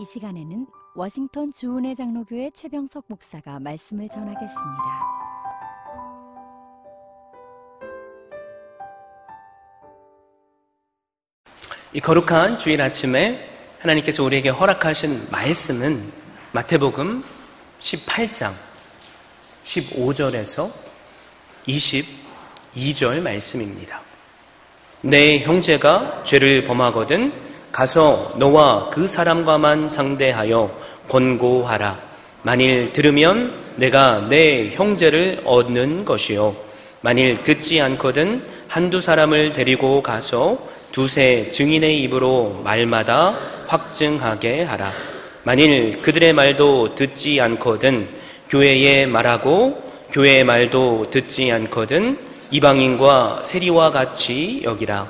이 시간에는 워싱턴 주은혜 장로교회 최병석 목사가 말씀을 전하겠습니다. 이 거룩한 주일 아침에 하나님께서 우리에게 허락하신 말씀은 마태복음 18장 15절에서 22절 말씀입니다. 내 형제가 죄를 범하거든 가서 너와 그 사람과만 상대하여 권고하라. 만일 들으면 내가 내 형제를 얻는 것이요 만일 듣지 않거든 한두 사람을 데리고 가서 두세 증인의 입으로 말마다 확증하게 하라. 만일 그들의 말도 듣지 않거든 교회에 말하고 교회의 말도 듣지 않거든 이방인과 세리와 같이 여기라.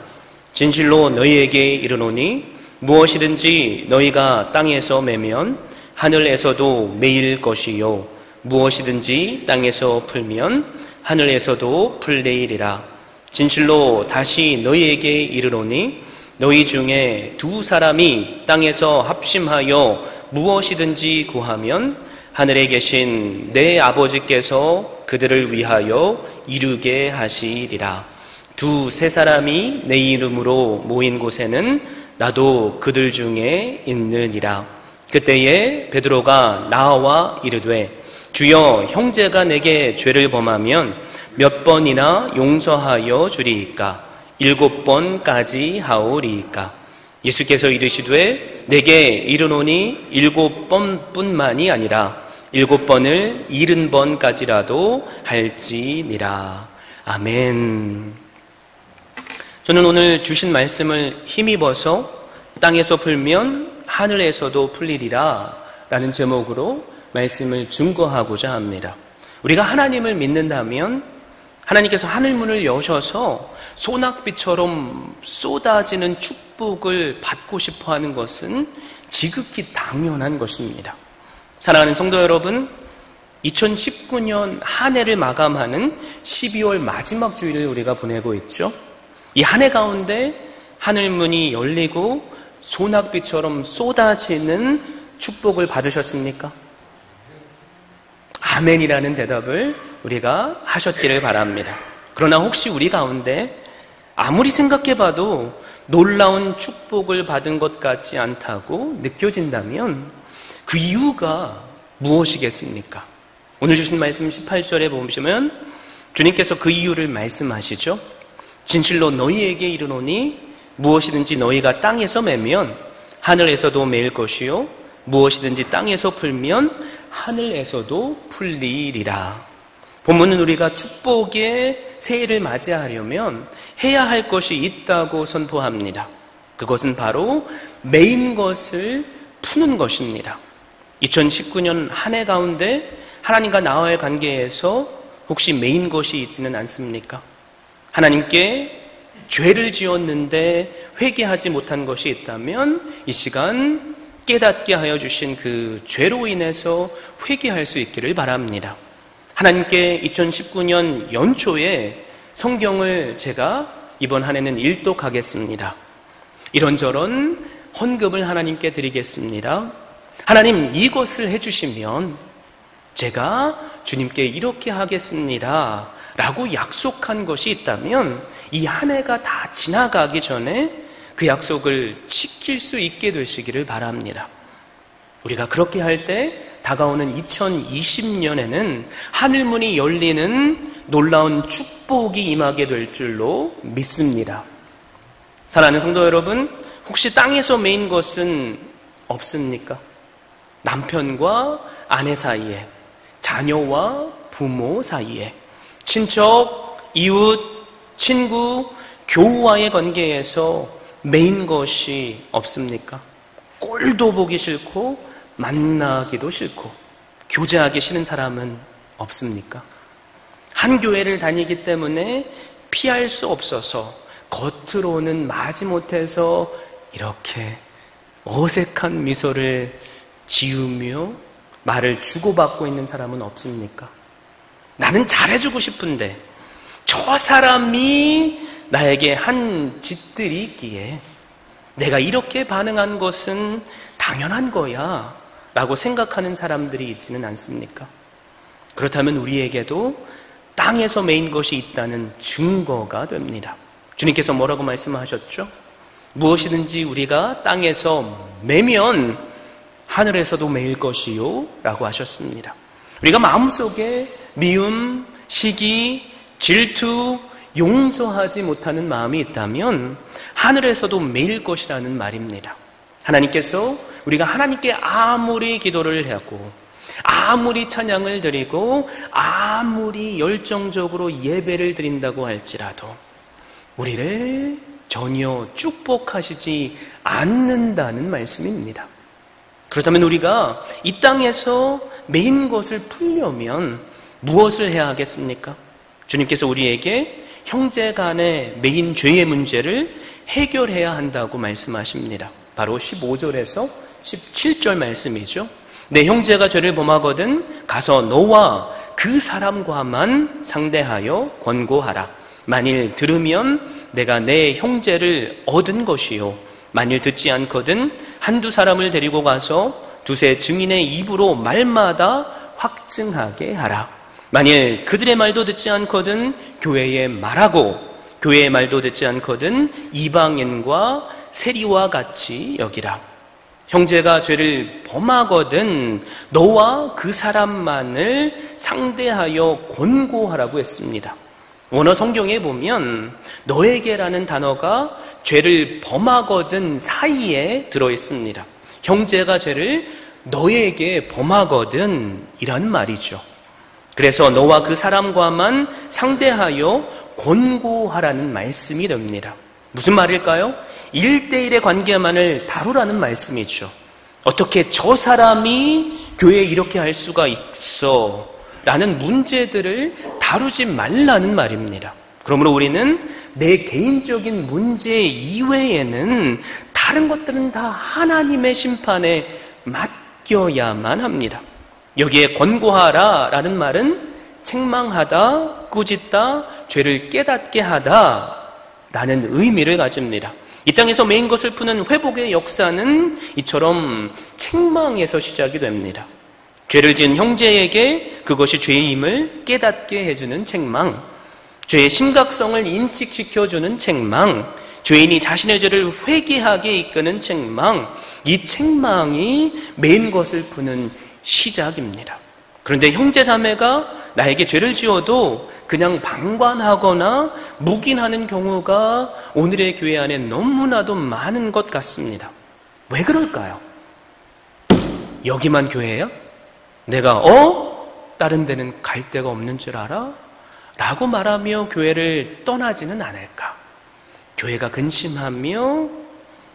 진실로 너희에게 이르노니 무엇이든지 너희가 땅에서 매면 하늘에서도 매일 것이요 무엇이든지 땅에서 풀면 하늘에서도 풀리리라. 진실로 다시 너희에게 이르노니 너희 중에 두 사람이 땅에서 합심하여 무엇이든지 구하면 하늘에 계신 내 아버지께서 그들을 위하여 이루게 하시리라. 두세 사람이 내 이름으로 모인 곳에는 나도 그들 중에 있느니라. 그때에 베드로가 나와 이르되 주여 형제가 내게 죄를 범하면 몇 번이나 용서하여 주리이까? 7번까지 하오리이까? 예수께서 이르시되 내게 이르노니 7번뿐만이 아니라 7번을 70번까지라도 할지니라. 아멘. 저는 오늘 주신 말씀을 힘입어서 땅에서 풀면 하늘에서도 풀리리라 라는 제목으로 말씀을 증거하고자 합니다. 우리가 하나님을 믿는다면 하나님께서 하늘문을 여셔서 소낙비처럼 쏟아지는 축복을 받고 싶어하는 것은 지극히 당연한 것입니다. 사랑하는 성도 여러분, 2019년 한 해를 마감하는 12월 마지막 주일을 우리가 보내고 있죠. 이 한 해 가운데 하늘문이 열리고 소낙비처럼 쏟아지는 축복을 받으셨습니까? 아멘이라는 대답을 우리가 하셨기를 바랍니다. 그러나 혹시 우리 가운데 아무리 생각해봐도 놀라운 축복을 받은 것 같지 않다고 느껴진다면 그 이유가 무엇이겠습니까? 오늘 주신 말씀 18절에 보시면 주님께서 그 이유를 말씀하시죠. 진실로 너희에게 이르노니 무엇이든지 너희가 땅에서 매면 하늘에서도 매일 것이요 무엇이든지 땅에서 풀면 하늘에서도 풀리리라. 본문은 우리가 축복의 새해를 맞이하려면 해야 할 것이 있다고 선포합니다. 그것은 바로 매인 것을 푸는 것입니다. 2019년 한 해 가운데 하나님과 나와의 관계에서 혹시 매인 것이 있지는 않습니까? 하나님께 죄를 지었는데 회개하지 못한 것이 있다면 이 시간 깨닫게 하여 주신 그 죄로 인해서 회개할 수 있기를 바랍니다. 하나님께 2019년 연초에 성경을 제가 이번 한 해는 일독하겠습니다. 이런저런 헌금을 하나님께 드리겠습니다. 하나님 이것을 해주시면 제가 주님께 이렇게 하겠습니다 라고 약속한 것이 있다면 이 한 해가 다 지나가기 전에 그 약속을 지킬 수 있게 되시기를 바랍니다. 우리가 그렇게 할 때 다가오는 2020년에는 하늘문이 열리는 놀라운 축복이 임하게 될 줄로 믿습니다. 사랑하는 성도 여러분, 혹시 땅에서 매인 것은 없습니까? 남편과 아내 사이에, 자녀와 부모 사이에, 친척, 이웃, 친구, 교우와의 관계에서 매인 것이 없습니까? 꼴도 보기 싫고 만나기도 싫고 교제하기 싫은 사람은 없습니까? 한 교회를 다니기 때문에 피할 수 없어서 겉으로는 마지못해서 이렇게 어색한 미소를 지으며 말을 주고받고 있는 사람은 없습니까? 나는 잘해주고 싶은데 저 사람이 나에게 한 짓들이 있기에 내가 이렇게 반응한 것은 당연한 거야 라고 생각하는 사람들이 있지는 않습니까? 그렇다면 우리에게도 땅에서 매인 것이 있다는 증거가 됩니다. 주님께서 뭐라고 말씀하셨죠? 무엇이든지 우리가 땅에서 매면 하늘에서도 매일 것이요 라고 하셨습니다. 우리가 마음속에 미움, 시기, 질투, 용서하지 못하는 마음이 있다면 하늘에서도 매일 것이라는 말입니다. 하나님께서 우리가 하나님께 아무리 기도를 하고 아무리 찬양을 드리고 아무리 열정적으로 예배를 드린다고 할지라도 우리를 전혀 축복하시지 않는다는 말씀입니다. 그렇다면 우리가 이 땅에서 매인 것을 풀려면 무엇을 해야 하겠습니까? 주님께서 우리에게 형제 간의 매인 죄의 문제를 해결해야 한다고 말씀하십니다. 바로 15절에서 17절 말씀이죠. 내 형제가 죄를 범하거든 가서 너와 그 사람과만 상대하여 권고하라. 만일 들으면 내가 내 형제를 얻은 것이요 만일 듣지 않거든 한두 사람을 데리고 가서 두세 증인의 입으로 말마다 확증하게 하라. 만일 그들의 말도 듣지 않거든 교회에 말하고 교회의 말도 듣지 않거든 이방인과 세리와 같이 여기라. 형제가 죄를 범하거든 너와 그 사람만을 상대하여 권고하라고 했습니다. 원어 성경에 보면 너에게라는 단어가 죄를 범하거든 사이에 들어있습니다. 형제가 죄를 너에게 범하거든 이란 말이죠. 그래서 너와 그 사람과만 상대하여 권고하라는 말씀이 됩니다. 무슨 말일까요? 1대1의 관계만을 다루라는 말씀이죠. 어떻게 저 사람이 교회에 이렇게 할 수가 있어? 라는 문제들을 다루지 말라는 말입니다. 그러므로 우리는 내 개인적인 문제 이외에는 다른 것들은 다 하나님의 심판에 맡겨야만 합니다. 여기에 권고하라 라는 말은 책망하다, 꾸짖다, 죄를 깨닫게 하다 라는 의미를 가집니다. 이 땅에서 매인 것을 푸는 회복의 역사는 이처럼 책망에서 시작이 됩니다. 죄를 지은 형제에게 그것이 죄임을 깨닫게 해주는 책망, 죄의 심각성을 인식시켜주는 책망, 죄인이 자신의 죄를 회개하게 이끄는 책망, 이 책망이 매인 것을 푸는 시작입니다. 그런데 형제 자매가 나에게 죄를 지어도 그냥 방관하거나 묵인하는 경우가 오늘의 교회 안에 너무나도 많은 것 같습니다. 왜 그럴까요? 여기만 교회야? 내가 다른 데는 갈 데가 없는 줄 알아? 라고 말하며 교회를 떠나지는 않을까? 교회가 근심하며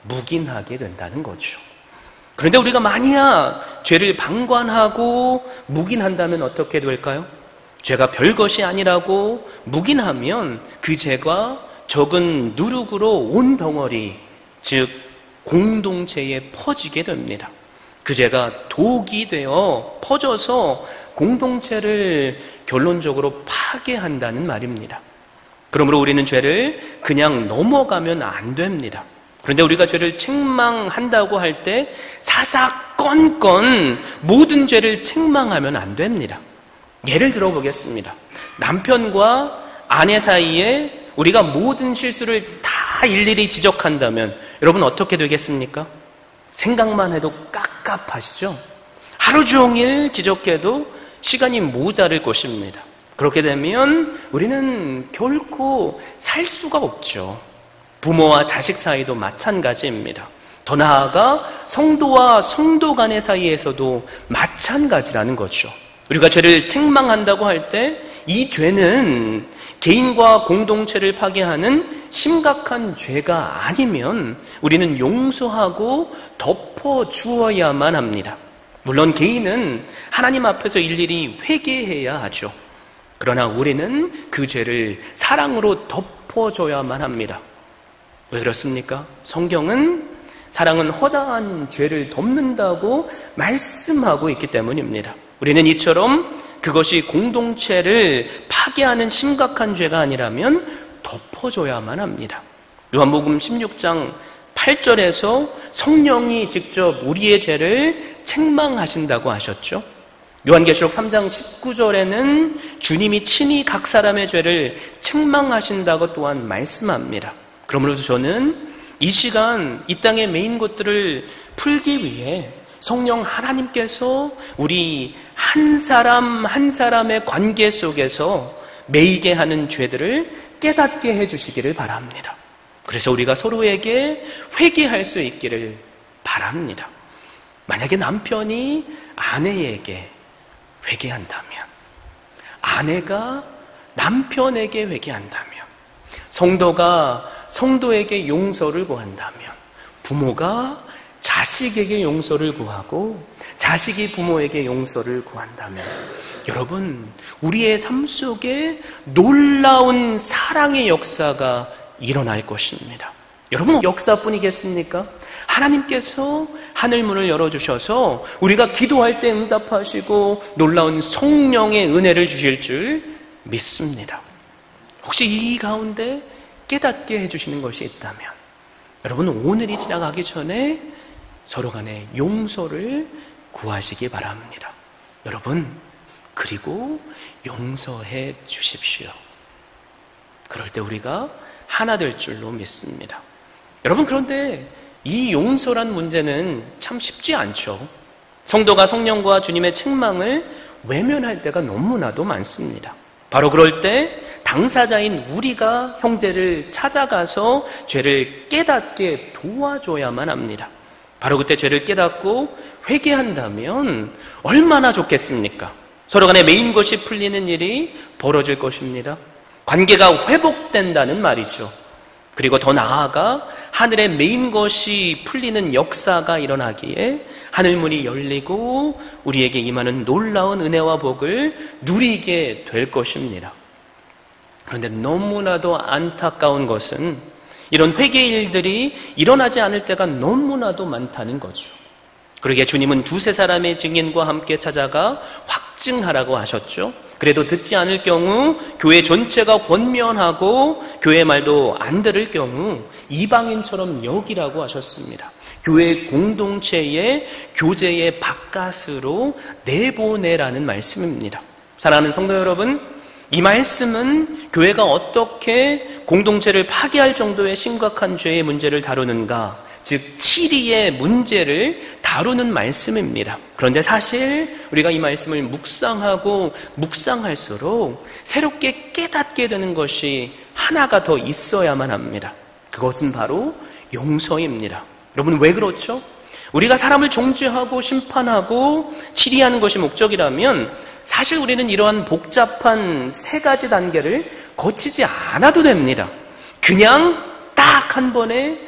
묵인하게 된다는 거죠. 그런데 우리가 만약 죄를 방관하고 묵인한다면 어떻게 될까요? 죄가 별것이 아니라고 묵인하면 그 죄가 적은 누룩으로 온 덩어리, 즉 공동체에 퍼지게 됩니다. 그 죄가 독이 되어 퍼져서 공동체를 결론적으로 파괴한다는 말입니다. 그러므로 우리는 죄를 그냥 넘어가면 안 됩니다. 그런데 우리가 죄를 책망한다고 할 때 사사건건 모든 죄를 책망하면 안 됩니다. 예를 들어 보겠습니다. 남편과 아내 사이에 우리가 모든 실수를 다 일일이 지적한다면 여러분 어떻게 되겠습니까? 생각만 해도 깝깝하시죠? 하루 종일 지적해도 시간이 모자랄 것입니다. 그렇게 되면 우리는 결코 살 수가 없죠. 부모와 자식 사이도 마찬가지입니다. 더 나아가 성도와 성도 간의 사이에서도 마찬가지라는 거죠. 우리가 죄를 책망한다고 할 때 이 죄는 개인과 공동체를 파괴하는 심각한 죄가 아니면 우리는 용서하고 덮어주어야만 합니다. 물론 개인은 하나님 앞에서 일일이 회개해야 하죠. 그러나 우리는 그 죄를 사랑으로 덮어줘야만 합니다. 왜 그렇습니까? 성경은 사랑은 허다한 죄를 덮는다고 말씀하고 있기 때문입니다. 우리는 이처럼 그것이 공동체를 파괴하는 심각한 죄가 아니라면 덮어줘야만 합니다. 요한복음 16장 8절에서 성령이 직접 우리의 죄를 책망하신다고 하셨죠. 요한계시록 3장 19절에는 주님이 친히 각 사람의 죄를 책망하신다고 또한 말씀합니다. 그러므로 저는 이 시간 이 땅의 메인 것들을 풀기 위해 성령 하나님께서 우리 한 사람 한 사람의 관계 속에서 매이게 하는 죄들을 깨닫게 해주시기를 바랍니다. 그래서 우리가 서로에게 회개할 수 있기를 바랍니다. 만약에 남편이 아내에게 회개한다면, 아내가 남편에게 회개한다면, 성도가 성도에게 용서를 구한다면, 부모가 자식에게 용서를 구하고 자식이 부모에게 용서를 구한다면, 여러분, 우리의 삶 속에 놀라운 사랑의 역사가 일어날 것입니다. 여러분, 역사뿐이겠습니까? 하나님께서 하늘문을 열어주셔서 우리가 기도할 때 응답하시고 놀라운 성령의 은혜를 주실 줄 믿습니다. 혹시 이 가운데 깨닫게 해주시는 것이 있다면, 여러분, 오늘이 지나가기 전에 서로 간에 용서를 구하시기 바랍니다. 여러분, 그리고 용서해 주십시오. 그럴 때 우리가 하나 될 줄로 믿습니다. 여러분, 그런데 이 용서란 문제는 참 쉽지 않죠. 성도가 성령과 주님의 책망을 외면할 때가 너무나도 많습니다. 바로 그럴 때 당사자인 우리가 형제를 찾아가서 죄를 깨닫게 도와줘야만 합니다. 바로 그때 죄를 깨닫고 회개한다면 얼마나 좋겠습니까? 서로 간에 메인 것이 풀리는 일이 벌어질 것입니다. 관계가 회복된다는 말이죠. 그리고 더 나아가 하늘의 메인 것이 풀리는 역사가 일어나기에 하늘문이 열리고 우리에게 임하는 놀라운 은혜와 복을 누리게 될 것입니다. 그런데 너무나도 안타까운 것은 이런 회개 일들이 일어나지 않을 때가 너무나도 많다는 거죠. 그러기에 주님은 두세 사람의 증인과 함께 찾아가 확증하라고 하셨죠. 그래도 듣지 않을 경우, 교회 전체가 권면하고 교회 말도 안 들을 경우 이방인처럼 여기라고 하셨습니다. 교회 공동체의 교제의 바깥으로 내보내라는 말씀입니다. 사랑하는 성도 여러분, 이 말씀은 교회가 어떻게 공동체를 파괴할 정도의 심각한 죄의 문제를 다루는가, 즉 치리의 문제를 다루는 말씀입니다. 그런데 사실 우리가 이 말씀을 묵상하고 묵상할수록 새롭게 깨닫게 되는 것이 하나가 더 있어야만 합니다. 그것은 바로 용서입니다. 여러분, 왜 그렇죠? 우리가 사람을 정죄하고 심판하고 치리하는 것이 목적이라면 사실 우리는 이러한 복잡한 세 가지 단계를 거치지 않아도 됩니다. 그냥 딱 한 번에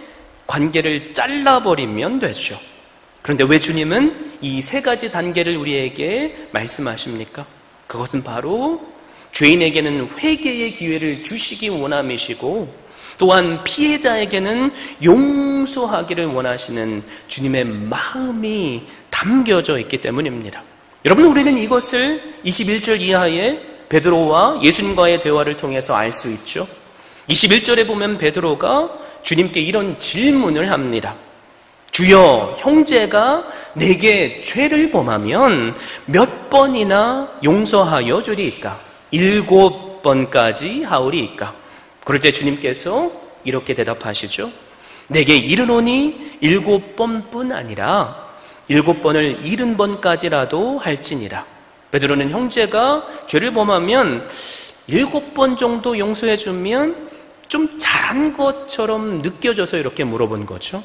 관계를 잘라버리면 되죠. 그런데 왜 주님은 이 세 가지 단계를 우리에게 말씀하십니까? 그것은 바로 죄인에게는 회개의 기회를 주시기 원함이시고 또한 피해자에게는 용서하기를 원하시는 주님의 마음이 담겨져 있기 때문입니다. 여러분, 우리는 이것을 21절 이하의 베드로와 예수님과의 대화를 통해서 알 수 있죠. 21절에 보면 베드로가 주님께 이런 질문을 합니다. 주여, 형제가 내게 죄를 범하면 몇 번이나 용서하여 주리이까? 7번까지 하오리이까? 그럴 때 주님께서 이렇게 대답하시죠. 내게 이르노니 7번뿐 아니라 7번을 70번까지라도 할지니라. 베드로는 형제가 죄를 범하면 7번 정도 용서해주면 좀 잘한 것처럼 느껴져서 이렇게 물어본 거죠.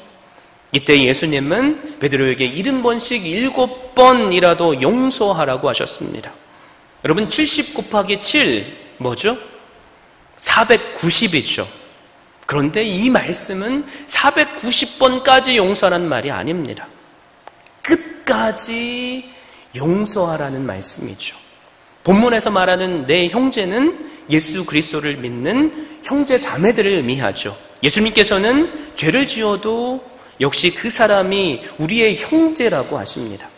이때 예수님은 베드로에게 70번씩 7번이라도 용서하라고 하셨습니다. 여러분, 70 곱하기 7 뭐죠? 490이죠. 그런데 이 말씀은 490번까지 용서라는 말이 아닙니다. 끝까지 용서하라는 말씀이죠. 본문에서 말하는 내 형제는 예수 그리스도를 믿는 형제 자매들을 의미하죠. 예수님께서는 죄를 지어도 역시 그 사람이 우리의 형제라고 하십니다.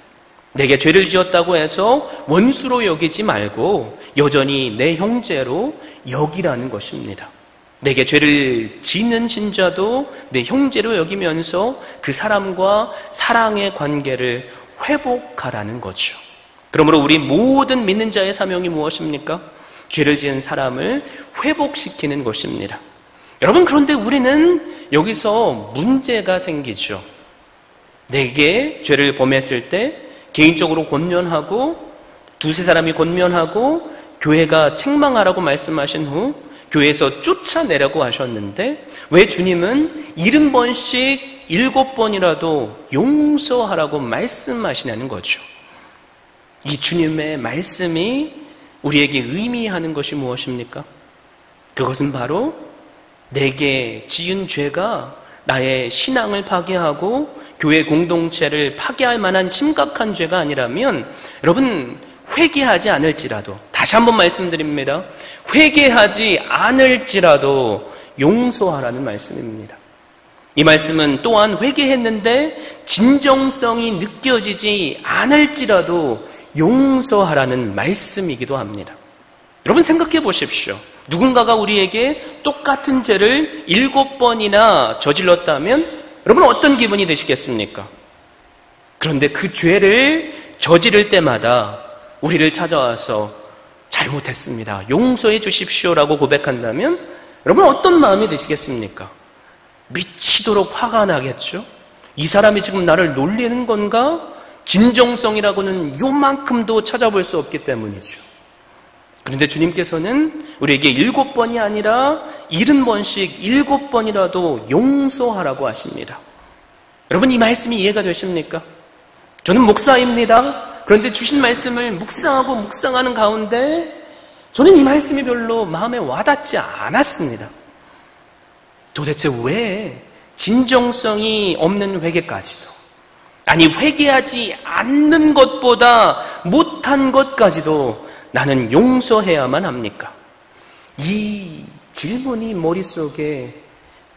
내게 죄를 지었다고 해서 원수로 여기지 말고 여전히 내 형제로 여기라는 것입니다. 내게 죄를 짓는 신자도 내 형제로 여기면서 그 사람과 사랑의 관계를 회복하라는 거죠. 그러므로 우리 모든 믿는 자의 사명이 무엇입니까? 죄를 지은 사람을 회복시키는 것입니다. 여러분, 그런데 우리는 여기서 문제가 생기죠. 내게 죄를 범했을 때 개인적으로 권면하고 두세 사람이 권면하고 교회가 책망하라고 말씀하신 후 교회에서 쫓아내라고 하셨는데 왜 주님은 70번씩 7번이라도 용서하라고 말씀하시냐는 거죠. 이 주님의 말씀이 우리에게 의미하는 것이 무엇입니까? 그것은 바로 내게 지은 죄가 나의 신앙을 파괴하고 교회 공동체를 파괴할 만한 심각한 죄가 아니라면 여러분 회개하지 않을지라도 다시 한번 말씀드립니다. 회개하지 않을지라도 용서하라는 말씀입니다. 이 말씀은 또한 회개했는데 진정성이 느껴지지 않을지라도 용서하라는 말씀이기도 합니다. 여러분 생각해 보십시오. 누군가가 우리에게 똑같은 죄를 7번이나 저질렀다면 여러분 어떤 기분이 드시겠습니까? 그런데 그 죄를 저지를 때마다 우리를 찾아와서 잘못했습니다. 용서해 주십시오라고 고백한다면 여러분 어떤 마음이 드시겠습니까? 미치도록 화가 나겠죠? 이 사람이 지금 나를 놀리는 건가? 진정성이라고는 요만큼도 찾아볼 수 없기 때문이죠. 그런데 주님께서는 우리에게 7번이 아니라 70번씩 7번이라도 용서하라고 하십니다. 여러분 이 말씀이 이해가 되십니까? 저는 목사입니다. 그런데 주신 말씀을 묵상하고 묵상하는 가운데 저는 이 말씀이 별로 마음에 와닿지 않았습니다. 도대체 왜 진정성이 없는 회개까지도, 아니 회개하지 않는 것보다 못한 것까지도 나는 용서해야만 합니까? 이 질문이 머릿속에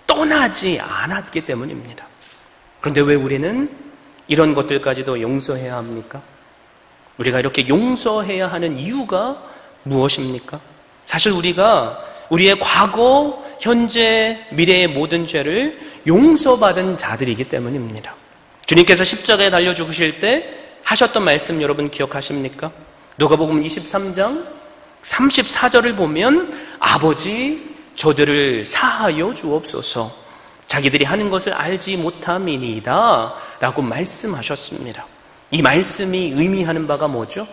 떠나지 않았기 때문입니다. 그런데 왜 우리는 이런 것들까지도 용서해야 합니까? 우리가 이렇게 용서해야 하는 이유가 무엇입니까? 사실 우리가 우리의 과거, 현재, 미래의 모든 죄를 용서받은 자들이기 때문입니다. 주님께서 십자가에 달려 죽으실 때 하셨던 말씀 여러분 기억하십니까? 누가복음 23장 34절을 보면 아버지 저들을 사하여 주옵소서 자기들이 하는 것을 알지 못함이니이다 라고 말씀하셨습니다. 이 말씀이 의미하는 바가 뭐죠?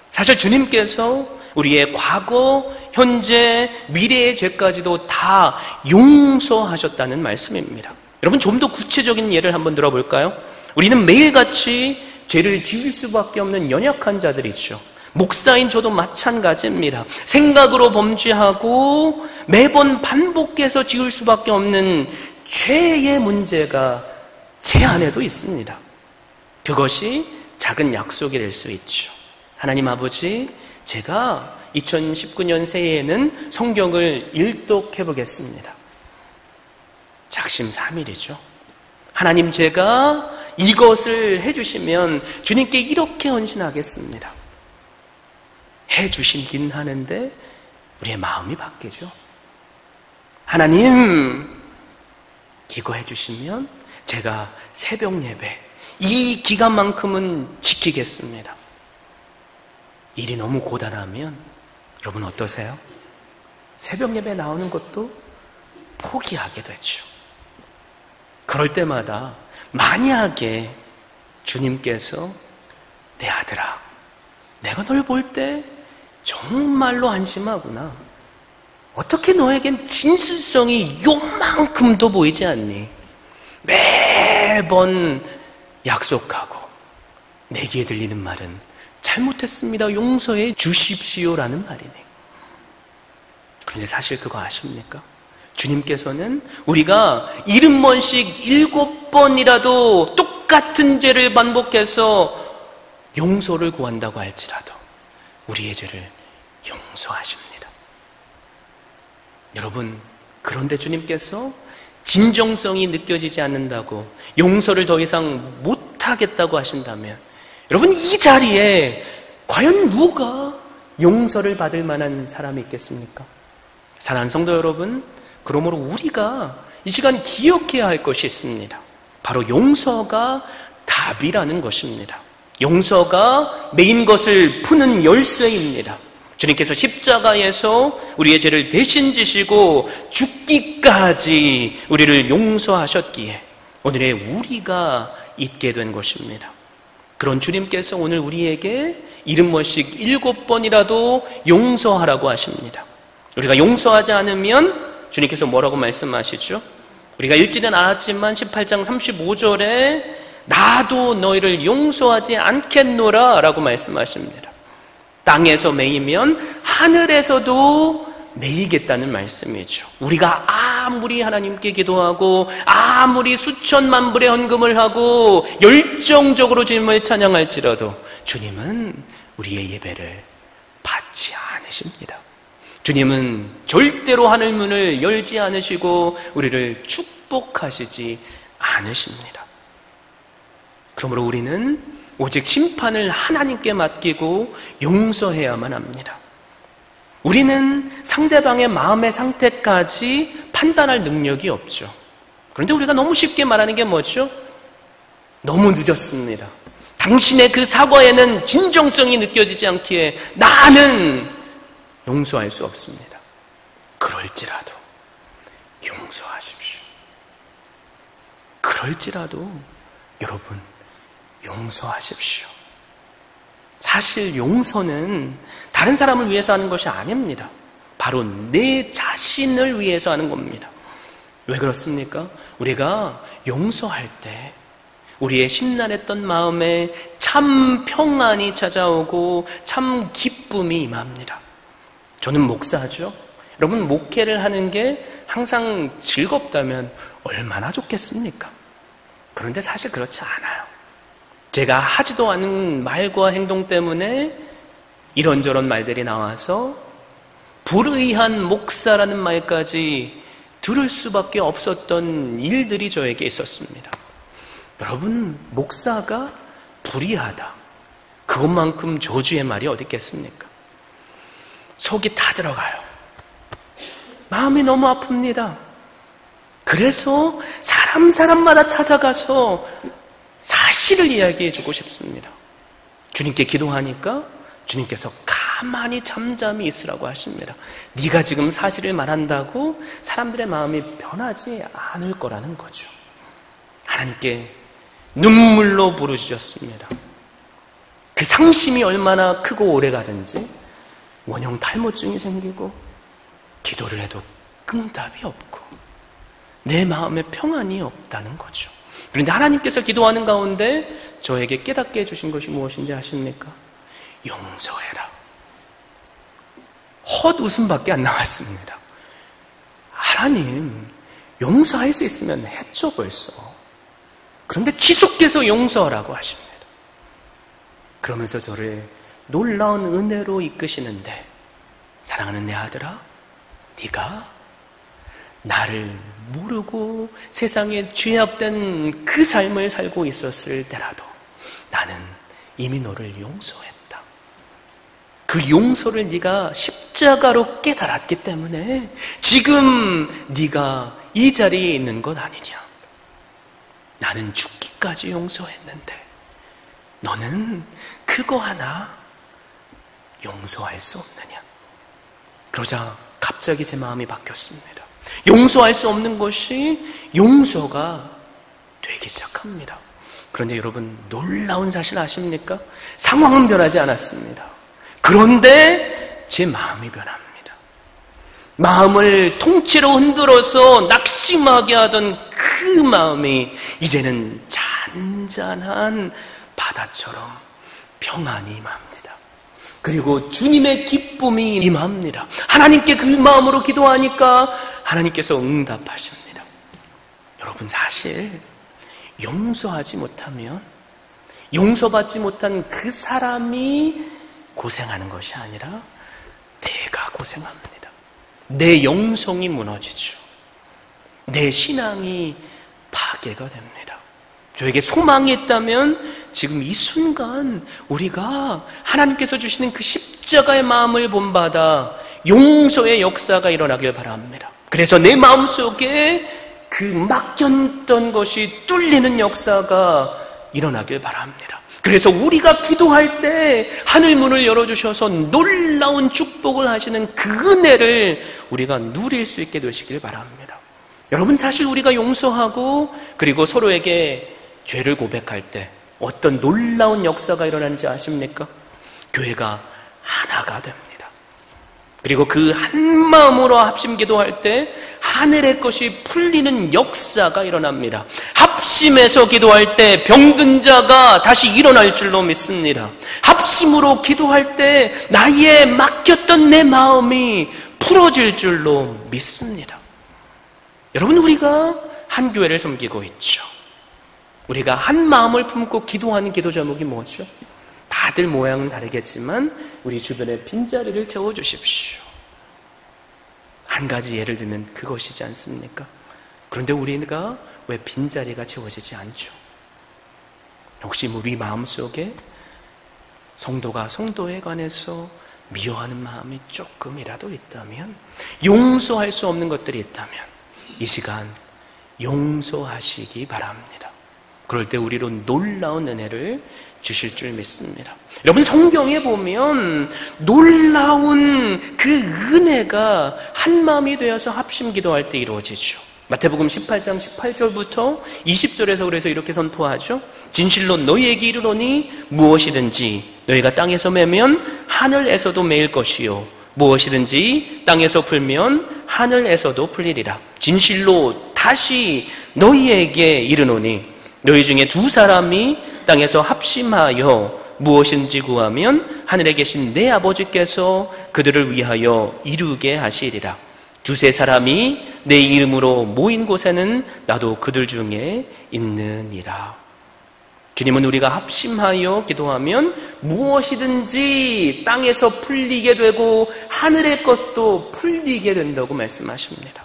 사실 주님께서 우리의 과거, 현재, 미래의 죄까지도 다 용서하셨다는 말씀입니다. 여러분 좀 더 구체적인 예를 한번 들어볼까요? 우리는 매일같이 죄를 지을 수밖에 없는 연약한 자들이죠. 목사인 저도 마찬가지입니다. 생각으로 범죄하고 매번 반복해서 지을 수밖에 없는 죄의 문제가 제 안에도 있습니다. 그것이 작은 약속이 될 수 있죠. 하나님 아버지, 제가 2019년 새해에는 성경을 일독해 보겠습니다. 작심삼일이죠. 하나님 제가 이것을 해주시면 주님께 이렇게 헌신하겠습니다. 해주시긴 하는데 우리의 마음이 바뀌죠. 하나님 이거 해주시면 제가 새벽 예배 이 기간만큼은 지키겠습니다. 일이 너무 고단하면 여러분 어떠세요? 새벽 예배 나오는 것도 포기하게 되죠. 그럴 때마다 만약에 주님께서 내 아들아 내가 널 볼 때 정말로 안심하구나. 어떻게 너에겐 진실성이 요만큼도 보이지 않니? 매번 약속하고 내 귀에 들리는 말은 잘못했습니다. 용서해 주십시오라는 말이네. 그런데 사실 그거 아십니까? 주님께서는 우리가 70번씩 7번이라도 똑같은 죄를 반복해서 용서를 구한다고 할지라도 우리의 죄를 용서하십니다. 여러분, 그런데 주님께서 진정성이 느껴지지 않는다고 용서를 더 이상 못하겠다고 하신다면 여러분 이 자리에 과연 누가 용서를 받을 만한 사람이 있겠습니까? 사랑하는 성도 여러분, 그러므로 우리가 이 시간 기억해야 할 것이 있습니다. 바로 용서가 답이라는 것입니다. 용서가 메인 것을 푸는 열쇠입니다. 주님께서 십자가에서 우리의 죄를 대신 지시고 죽기까지 우리를 용서하셨기에 오늘의 우리가 있게 된 것입니다. 그런 주님께서 오늘 우리에게 70번씩 7번이라도 용서하라고 하십니다. 우리가 용서하지 않으면 주님께서 뭐라고 말씀하시죠? 우리가 읽지는 않았지만 18장 35절에 나도 너희를 용서하지 않겠노라 라고 말씀하십니다. 땅에서 매이면 하늘에서도 매이겠다는 말씀이죠. 우리가 아무리 하나님께 기도하고 아무리 수천만 불의 헌금을 하고 열정적으로 주님을 찬양할지라도 주님은 우리의 예배를 받지 않으십니다. 주님은 절대로 하늘 문을 열지 않으시고 우리를 축복하시지 않으십니다. 그러므로 우리는 오직 심판을 하나님께 맡기고 용서해야만 합니다. 우리는 상대방의 마음의 상태까지 판단할 능력이 없죠. 그런데 우리가 너무 쉽게 말하는 게 뭐죠? 너무 늦었습니다. 당신의 그 사과에는 진정성이 느껴지지 않기에 나는 용서할 수 없습니다. 그럴지라도 용서하십시오. 그럴지라도 여러분 용서하십시오. 사실 용서는 다른 사람을 위해서 하는 것이 아닙니다. 바로 내 자신을 위해서 하는 겁니다. 왜 그렇습니까? 우리가 용서할 때 우리의 심란했던 마음에 참 평안이 찾아오고 참 기쁨이 임합니다. 저는 목사죠. 여러분 목회를 하는 게 항상 즐겁다면 얼마나 좋겠습니까? 그런데 사실 그렇지 않아요. 제가 하지도 않은 말과 행동 때문에 이런저런 말들이 나와서 불의한 목사라는 말까지 들을 수밖에 없었던 일들이 저에게 있었습니다. 여러분, 목사가 불의하다. 그것만큼 저주의 말이 어디 있겠습니까? 속이 다 들어가요. 마음이 너무 아픕니다. 그래서 사람마다 찾아가서 사실을 이야기해 주고 싶습니다. 주님께 기도하니까 주님께서 가만히 잠잠히 있으라고 하십니다. 네가 지금 사실을 말한다고 사람들의 마음이 변하지 않을 거라는 거죠. 하나님께 눈물로 부르짖었습니다. 그 상심이 얼마나 크고 오래가든지 원형 탈모증이 생기고 기도를 해도 응답이 없고 내 마음에 평안이 없다는 거죠. 그런데 하나님께서 기도하는 가운데 저에게 깨닫게 해주신 것이 무엇인지 아십니까? 용서해라. 헛웃음밖에 안 나왔습니다. 하나님, 용서할 수 있으면 했죠 벌써. 그런데 계속해서 용서하라고 하십니다. 그러면서 저를 놀라운 은혜로 이끄시는데, 사랑하는 내 아들아, 네가 나를 모르고 세상에 죄악된 그 삶을 살고 있었을 때라도 나는 이미 너를 용서했다. 그 용서를 네가 십자가로 깨달았기 때문에 지금 네가 이 자리에 있는 것 아니냐. 나는 죽기까지 용서했는데 너는 그거 하나 용서할 수 없느냐. 그러자 갑자기 제 마음이 바뀌었습니다. 용서할 수 없는 것이 용서가 되기 시작합니다. 그런데 여러분, 놀라운 사실 아십니까? 상황은 변하지 않았습니다. 그런데 제 마음이 변합니다. 마음을 통째로 흔들어서 낙심하게 하던 그 마음이 이제는 잔잔한 바다처럼 평안이 임합니다. 그리고 주님의 기쁨이 임합니다. 하나님께 그 마음으로 기도하니까 하나님께서 응답하십니다. 여러분, 사실 용서하지 못하면 용서받지 못한 그 사람이 고생하는 것이 아니라 내가 고생합니다. 내 영성이 무너지죠. 내 신앙이 파괴가 됩니다. 저에게 소망이 있다면 지금 이 순간 우리가 하나님께서 주시는 그 십자가의 마음을 본받아 용서의 역사가 일어나길 바랍니다. 그래서 내 마음속에 그 막혔던 것이 뚫리는 역사가 일어나길 바랍니다. 그래서 우리가 기도할 때 하늘 문을 열어주셔서 놀라운 축복을 하시는 그 은혜를 우리가 누릴 수 있게 되시길 바랍니다. 여러분, 사실 우리가 용서하고 그리고 서로에게 죄를 고백할 때 어떤 놀라운 역사가 일어나는지 아십니까? 교회가 하나가 됩니다. 그리고 그 한마음으로 합심 기도할 때 하늘의 것이 풀리는 역사가 일어납니다. 합심해서 기도할 때 병든 자가 다시 일어날 줄로 믿습니다. 합심으로 기도할 때 나의 막혔던 내 마음이 풀어질 줄로 믿습니다. 여러분, 우리가 한 교회를 섬기고 있죠. 우리가 한 마음을 품고 기도하는 기도 제목이 뭐죠? 다들 모양은 다르겠지만 우리 주변에 빈자리를 채워주십시오. 한 가지 예를 들면 그것이지 않습니까? 그런데 우리가 왜 빈자리가 채워지지 않죠? 혹시 우리 마음속에 성도가 성도에 관해서 미워하는 마음이 조금이라도 있다면, 용서할 수 없는 것들이 있다면 이 시간 용서하시기 바랍니다. 그럴 때 우리로 놀라운 은혜를 주실 줄 믿습니다. 여러분, 성경에 보면 놀라운 그 은혜가 한 마음이 되어서 합심 기도할 때 이루어지죠. 마태복음 18장 18절부터 20절에서 그래서 이렇게 선포하죠. 진실로 너희에게 이르노니 무엇이든지 너희가 땅에서 매면 하늘에서도 매일 것이요 무엇이든지 땅에서 풀면 하늘에서도 풀리리라. 진실로 다시 너희에게 이르노니 너희 중에 두 사람이 땅에서 합심하여 무엇인지 구하면 하늘에 계신 내 아버지께서 그들을 위하여 이루게 하시리라. 두세 사람이 내 이름으로 모인 곳에는 나도 그들 중에 있느니라. 주님은 우리가 합심하여 기도하면 무엇이든지 땅에서 풀리게 되고 하늘의 것도 풀리게 된다고 말씀하십니다.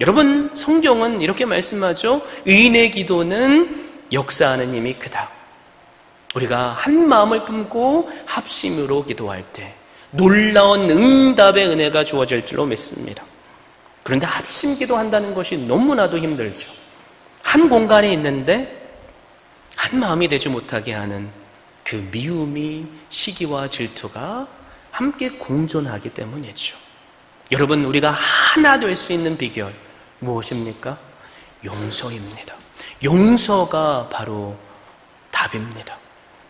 여러분, 성경은 이렇게 말씀하죠. 의인의 기도는 역사하는 힘이 크다. 우리가 한 마음을 품고 합심으로 기도할 때 놀라운 응답의 은혜가 주어질 줄로 믿습니다. 그런데 합심 기도한다는 것이 너무나도 힘들죠. 한 공간에 있는데 한 마음이 되지 못하게 하는 그 미움이, 시기와 질투가 함께 공존하기 때문이죠. 여러분, 우리가 하나 될 수 있는 비결 무엇입니까? 용서입니다. 용서가 바로 답입니다.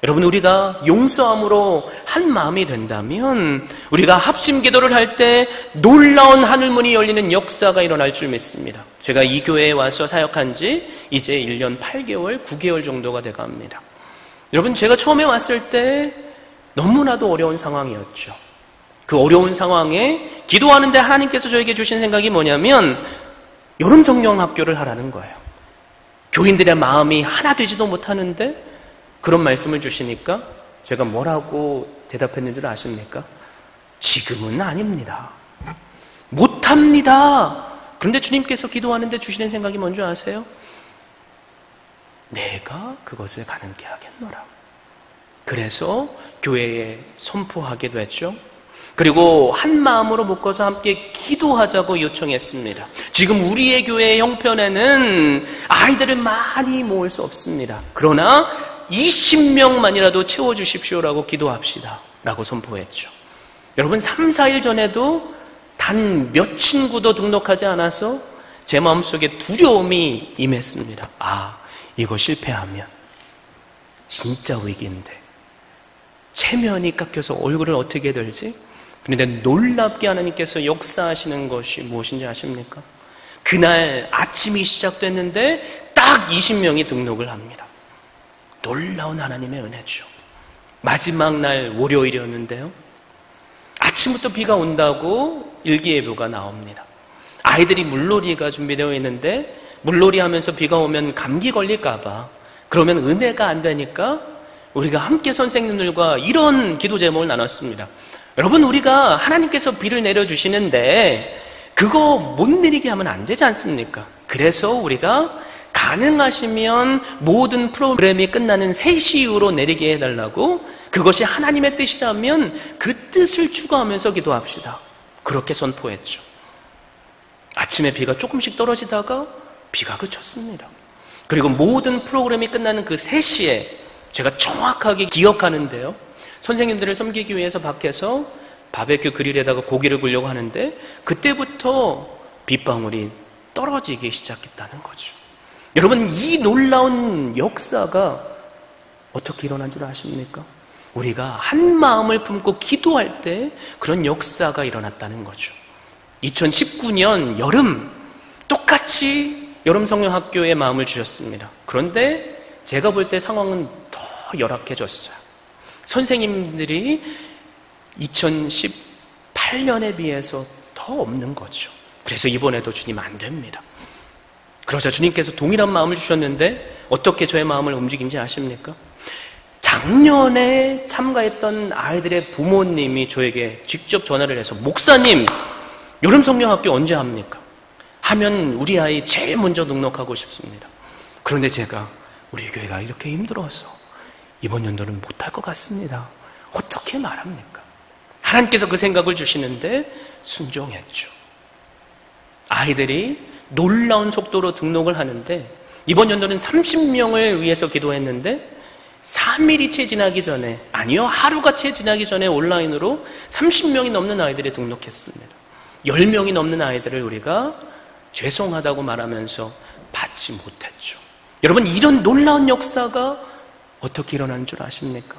여러분, 우리가 용서함으로 한 마음이 된다면 우리가 합심 기도를 할 때 놀라운 하늘문이 열리는 역사가 일어날 줄 믿습니다. 제가 이 교회에 와서 사역한 지 이제 1년 8개월, 9개월 정도가 돼갑니다. 여러분, 제가 처음에 왔을 때 너무나도 어려운 상황이었죠. 그 어려운 상황에 기도하는데 하나님께서 저에게 주신 생각이 뭐냐면 여름 성경 학교를 하라는 거예요. 교인들의 마음이 하나 되지도 못하는데 그런 말씀을 주시니까 제가 뭐라고 대답했는 줄 아십니까? 지금은 아닙니다. 못합니다. 그런데 주님께서 기도하는데 주시는 생각이 뭔지 아세요? 내가 그것을 가능케 하겠노라. 그래서 교회에 선포하게 됐죠. 그리고 한 마음으로 묶어서 함께 기도하자고 요청했습니다. 지금 우리의 교회의 형편에는 아이들을 많이 모을 수 없습니다. 그러나 20명만이라도 채워주십시오라고 기도합시다 라고 선포했죠. 여러분, 3, 4일 전에도 단 몇 친구도 등록하지 않아서 제 마음속에 두려움이 임했습니다. 아, 이거 실패하면 진짜 위기인데 체면이 깎여서 얼굴을 어떻게 들지? 그런데 놀랍게 하나님께서 역사하시는 것이 무엇인지 아십니까? 그날 아침이 시작됐는데 딱 20명이 등록을 합니다. 놀라운 하나님의 은혜죠. 마지막 날 월요일이었는데요. 아침부터 비가 온다고 일기예보가 나옵니다. 아이들이 물놀이가 준비되어 있는데 물놀이 하면서 비가 오면 감기 걸릴까 봐, 그러면 은혜가 안 되니까 우리가 함께 선생님들과 이런 기도 제목을 나눴습니다. 여러분, 우리가 하나님께서 비를 내려주시는데 그거 못 내리게 하면 안 되지 않습니까? 그래서 우리가 가능하시면 모든 프로그램이 끝나는 3시 이후로 내리게 해달라고, 그것이 하나님의 뜻이라면 그 뜻을 추구하면서 기도합시다. 그렇게 선포했죠. 아침에 비가 조금씩 떨어지다가 비가 그쳤습니다. 그리고 모든 프로그램이 끝나는 그 3시에 제가 정확하게 기억하는데요. 선생님들을 섬기기 위해서 밖에서 바베큐 그릴에다가 고기를 구우려고 하는데 그때부터 빗방울이 떨어지기 시작했다는 거죠. 여러분, 이 놀라운 역사가 어떻게 일어난 줄 아십니까? 우리가 한 마음을 품고 기도할 때 그런 역사가 일어났다는 거죠. 2019년 여름 똑같이 여름 성령학교에 마음을 주셨습니다. 그런데 제가 볼 때 상황은 더 열악해졌어요. 선생님들이 2018년에 비해서 더 없는 거죠. 그래서 이번에도 주님 안 됩니다. 그러자 주님께서 동일한 마음을 주셨는데 어떻게 저의 마음을 움직인지 아십니까? 작년에 참가했던 아이들의 부모님이 저에게 직접 전화를 해서 목사님, 여름 성령학교 언제 합니까? 하면 우리 아이 제일 먼저 등록하고 싶습니다. 그런데 제가 우리 교회가 이렇게 힘들어서 이번 연도는 못할 것 같습니다. 어떻게 말합니까? 하나님께서 그 생각을 주시는데 순종했죠. 아이들이 놀라운 속도로 등록을 하는데 이번 연도는 30명을 위해서 기도했는데 3일이 채 지나기 전에, 아니요, 하루가 채 지나기 전에 온라인으로 30명이 넘는 아이들이 등록했습니다. 10명이 넘는 아이들을 우리가 죄송하다고 말하면서 받지 못했죠. 여러분, 이런 놀라운 역사가 어떻게 일어나는 줄 아십니까?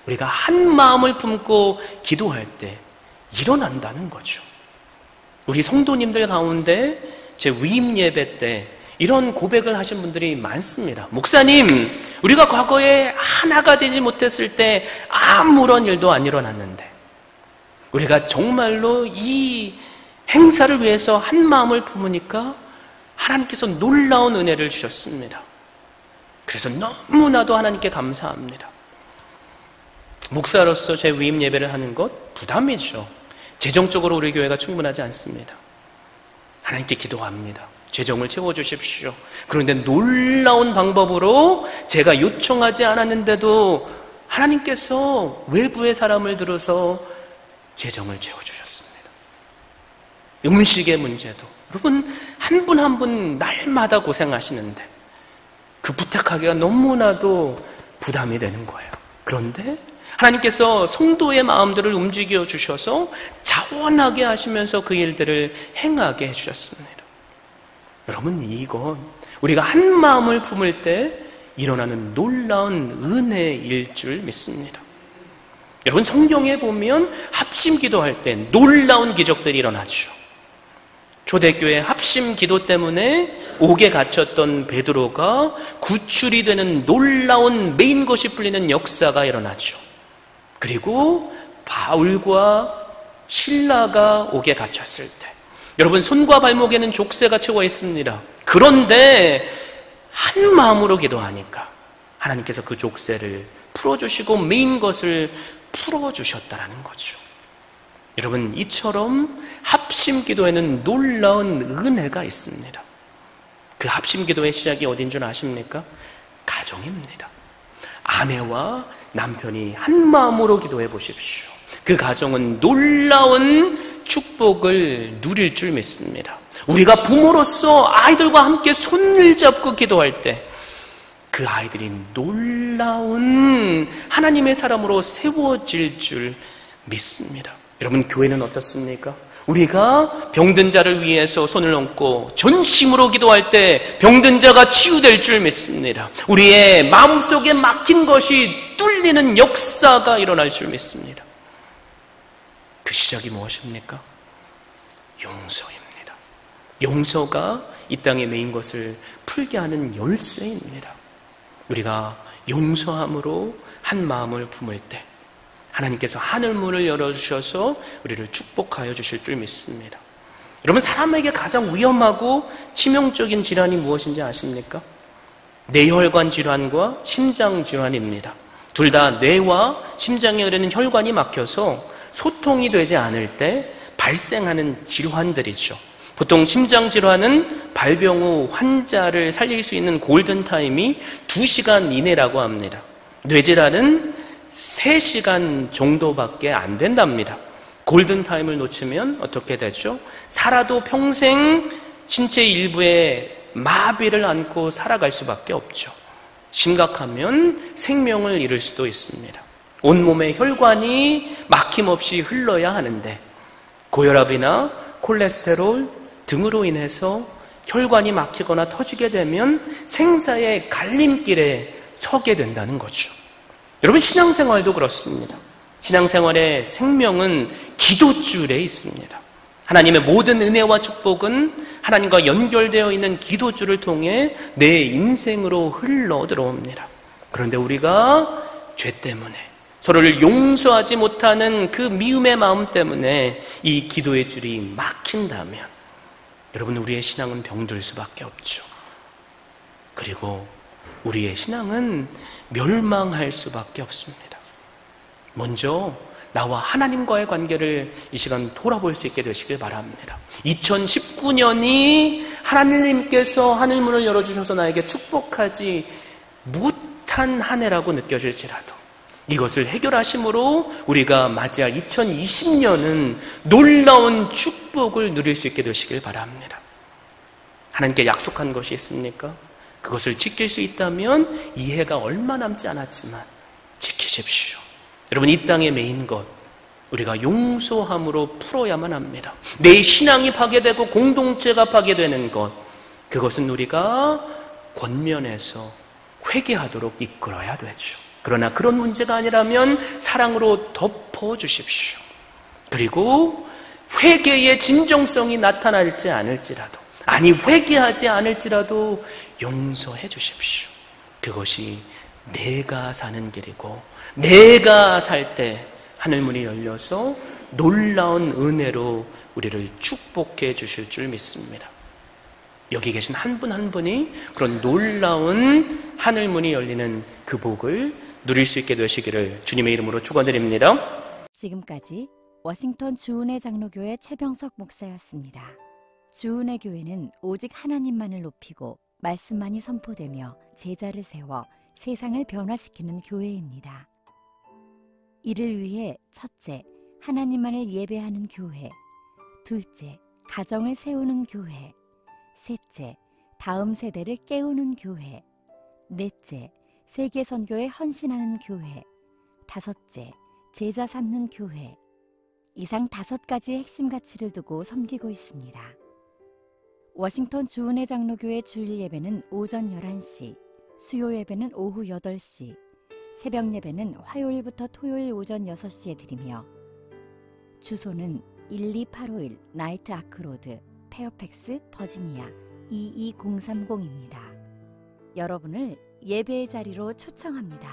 우리가 한 마음을 품고 기도할 때 일어난다는 거죠. 우리 성도님들 가운데 제 위임 예배 때 이런 고백을 하신 분들이 많습니다. 목사님, 우리가 과거에 하나가 되지 못했을 때 아무런 일도 안 일어났는데 우리가 정말로 이 행사를 위해서 한 마음을 품으니까 하나님께서 놀라운 은혜를 주셨습니다. 그래서 너무나도 하나님께 감사합니다. 목사로서 제 위임 예배를 하는 것 부담이죠. 재정적으로 우리 교회가 충분하지 않습니다. 하나님께 기도합니다. 재정을 채워주십시오. 그런데 놀라운 방법으로 제가 요청하지 않았는데도 하나님께서 외부의 사람을 들어서 재정을 채워주셨습니다. 음식의 문제도 여러분 한 분 한 분 날마다 고생하시는데 그 부탁하기가 너무나도 부담이 되는 거예요. 그런데 하나님께서 성도의 마음들을 움직여 주셔서 자원하게 하시면서 그 일들을 행하게 해주셨습니다. 여러분, 이건 우리가 한 마음을 품을 때 일어나는 놀라운 은혜일 줄 믿습니다. 여러분, 성경에 보면 합심 기도할 때 놀라운 기적들이 일어나죠. 초대교회 합심 기도 때문에 옥에 갇혔던 베드로가 구출이 되는 놀라운 메인 것이 풀리는 역사가 일어나죠. 그리고 바울과 실라가 옥에 갇혔을 때 여러분, 손과 발목에는 족쇄가 채워 있습니다. 그런데 한 마음으로 기도하니까 하나님께서 그 족쇄를 풀어주시고 메인 것을 풀어주셨다는 거죠. 여러분, 이처럼 합심 기도에는 놀라운 은혜가 있습니다. 그 합심 기도의 시작이 어딘 줄 아십니까? 가정입니다. 아내와 남편이 한 마음으로 기도해 보십시오. 그 가정은 놀라운 축복을 누릴 줄 믿습니다. 우리가 부모로서 아이들과 함께 손을 잡고 기도할 때 그 아이들이 놀라운 하나님의 사람으로 세워질 줄 믿습니다. 여러분, 교회는 어떻습니까? 우리가 병든 자를 위해서 손을 얹고 전심으로 기도할 때 병든 자가 치유될 줄 믿습니다. 우리의 마음속에 막힌 것이 뚫리는 역사가 일어날 줄 믿습니다. 그 시작이 무엇입니까? 용서입니다. 용서가 이 땅에 메인 것을 풀게 하는 열쇠입니다. 우리가 용서함으로 한 마음을 품을 때 하나님께서 하늘문을 열어주셔서 우리를 축복하여 주실 줄 믿습니다. 여러분, 사람에게 가장 위험하고 치명적인 질환이 무엇인지 아십니까? 뇌혈관 질환과 심장 질환입니다. 둘 다 뇌와 심장에 흐르는 혈관이 막혀서 소통이 되지 않을 때 발생하는 질환들이죠. 보통 심장 질환은 발병 후 환자를 살릴 수 있는 골든타임이 2시간 이내라고 합니다. 뇌질환은 3시간 정도밖에 안 된답니다. 골든타임을 놓치면 어떻게 되죠? 살아도 평생 신체 일부에 마비를 안고 살아갈 수밖에 없죠. 심각하면 생명을 잃을 수도 있습니다. 온몸의 혈관이 막힘없이 흘러야 하는데 고혈압이나 콜레스테롤 등으로 인해서 혈관이 막히거나 터지게 되면 생사의 갈림길에 서게 된다는 거죠. 여러분, 신앙생활도 그렇습니다. 신앙생활의 생명은 기도줄에 있습니다. 하나님의 모든 은혜와 축복은 하나님과 연결되어 있는 기도줄을 통해 내 인생으로 흘러 들어옵니다. 그런데 우리가 죄 때문에 서로를 용서하지 못하는 그 미움의 마음 때문에 이 기도의 줄이 막힌다면 여러분, 우리의 신앙은 병들 수밖에 없죠. 그리고 우리의 신앙은 멸망할 수밖에 없습니다. 먼저 나와 하나님과의 관계를 이 시간 돌아볼 수 있게 되시길 바랍니다. 2019년이 하나님께서 하늘문을 열어주셔서 나에게 축복하지 못한 한 해라고 느껴질지라도 이것을 해결하심으로 우리가 맞이할 2020년은 놀라운 축복을 누릴 수 있게 되시길 바랍니다. 하나님께 약속한 것이 있습니까? 그것을 지킬 수 있다면 이 해가 얼마 남지 않았지만 지키십시오. 여러분, 이 땅에 매인 것 우리가 용서함으로 풀어야만 합니다. 내 신앙이 파괴되고 공동체가 파괴되는 것, 그것은 우리가 권면해서 회개하도록 이끌어야 되죠. 그러나 그런 문제가 아니라면 사랑으로 덮어주십시오. 그리고 회개의 진정성이 나타날지 않을지라도, 아니 회개하지 않을지라도 용서해 주십시오. 그것이 내가 사는 길이고 내가 살 때 하늘문이 열려서 놀라운 은혜로 우리를 축복해 주실 줄 믿습니다. 여기 계신 한 분 한 분이 그런 놀라운 하늘문이 열리는 그 복을 누릴 수 있게 되시기를 주님의 이름으로 축원드립니다. 지금까지 워싱턴 주은혜 장로교회 최병석 목사였습니다. 주은혜 교회는 오직 하나님만을 높이고 말씀만이 선포되며 제자를 세워 세상을 변화시키는 교회입니다. 이를 위해 첫째, 하나님만을 예배하는 교회, 둘째, 가정을 세우는 교회, 셋째, 다음 세대를 깨우는 교회, 넷째, 세계 선교에 헌신하는 교회, 다섯째, 제자 삼는 교회, 이상 5가지의 핵심 가치를 두고 섬기고 있습니다. 워싱턴 주은혜 장로교회 주일 예배는 오전 11시, 수요 예배는 오후 8시, 새벽 예배는 화요일부터 토요일 오전 6시에 드리며 주소는 12851 나이트 아크로드, 페어팩스, 버지니아 22030입니다. 여러분을 예배의 자리로 초청합니다.